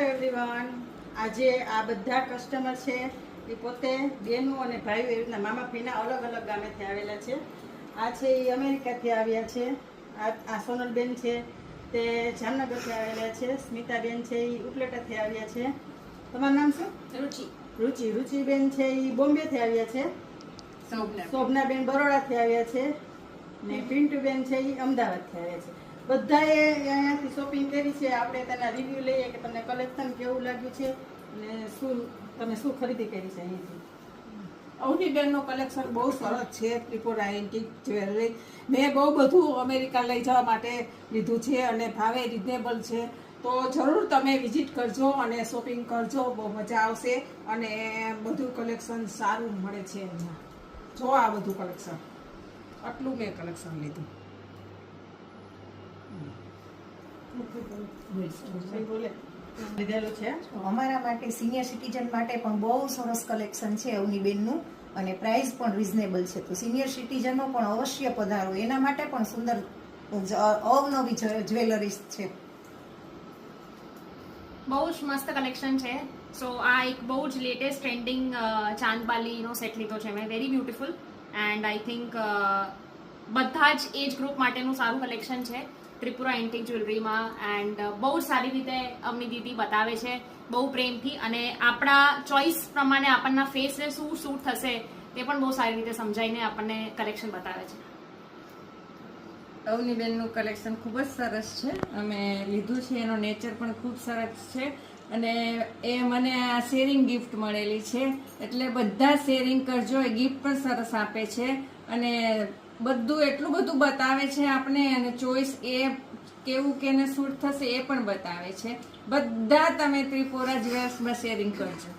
Everyone, આજે આ બધા કસ્ટમર છે એ પોતે બેનો અને ભાઈઓ એવી રીતના મામા ફઈના અલગ અલગ ગામેથી આવેલા છે. આ છે એ અમેરિકાથી આવ્યા છે. આ સોનલબેન છે તે જામનગરથી આવેલા છે. સ્મિતાબેન છે એ ઉપલેટાથી આવ્યા છે. તમારું નામ શું? રુચિબેન છે એ બોમ્બેથી આવ્યા છે. શોભનાબેન બરોડાથી આવ્યા છે ને પિન્ટુબેન છે એ અમદાવાદથી આવ્યા છે. બધાએ અહીંયાથી શોપિંગ કરી છે. આપણે તેના રિવ્યુ લઈએ કે તમને કલેક્શન કેવું લાગ્યું છે અને તમે શું ખરીદી કરી છે અહીંથી. અવનીબેનનું કલેક્શન બહુ સરસ છે. ત્રિપુરા એન્ટિક જ્વેલરી મેં બહુ બધું અમેરિકા લઈ જવા માટે લીધું છે અને ભાવે રિઝનેબલ છે. તો જરૂર તમે વિઝિટ કરજો અને શોપિંગ કરજો, બહુ મજા આવશે અને બધું કલેક્શન સારું મળે છે અહીંયા. જો આ બધું કલેક્શન, આટલું મેં કલેક્શન લીધું. લીધેલું છે. અમારા માટે સિનિયર સિટીઝન માટે પણ બહુ સરસ કલેક્શન છે અવનીબેનનું અને પ્રાઇસ પણ રિઝનેબલ છે. તો સિનિયર સિટીઝનો પણ અવશ્ય પધારો, એના માટે પણ સુંદર અવનવી જ્વેલરીઝ છે. બહુ જ મસ્ત કલેક્શન છે. સો આ એક બહુ જ લેટેસ્ટ ટ્રેન્ડિંગ ચાંદબાલીનો સેટ લીધો છે મેં. Very beautiful and I think બધા જ એજ ગ્રુપ માટેનું સારું કલેક્શન છે ત્રિપુરા એન્ટિક જ્વેલરીમાં. એન્ડ બહુ જ સારી રીતે અમની દીદી બતાવે છે, બહુ પ્રેમથી, અને આપણા ચોઇસ પ્રમાણે આપણના ફેસને શું સૂટ થશે તે પણ બહુ સારી રીતે સમજાવીને આપણને કલેક્શન બતાવે છે. અવનીબેનનું કલેક્શન ખૂબ જ સરસ છે. અમે લીધું છે, એનો નેચર પણ ખૂબ સરસ છે અને એ મને આ શેરિંગ ગિફ્ટ મળેલી છે. એટલે બધા શેરિંગ કરજો. એ ગિફ્ટ પણ સરસ આપે છે અને બધું એટલું બધું બતાવે છે આપણે, અને ચોઈસ એ કેવું કેને સૂટ થશે એ પણ બતાવે છે. બધા તમે ત્રિપુરા જ્વેલર્સમાં શેરિંગ કરજો.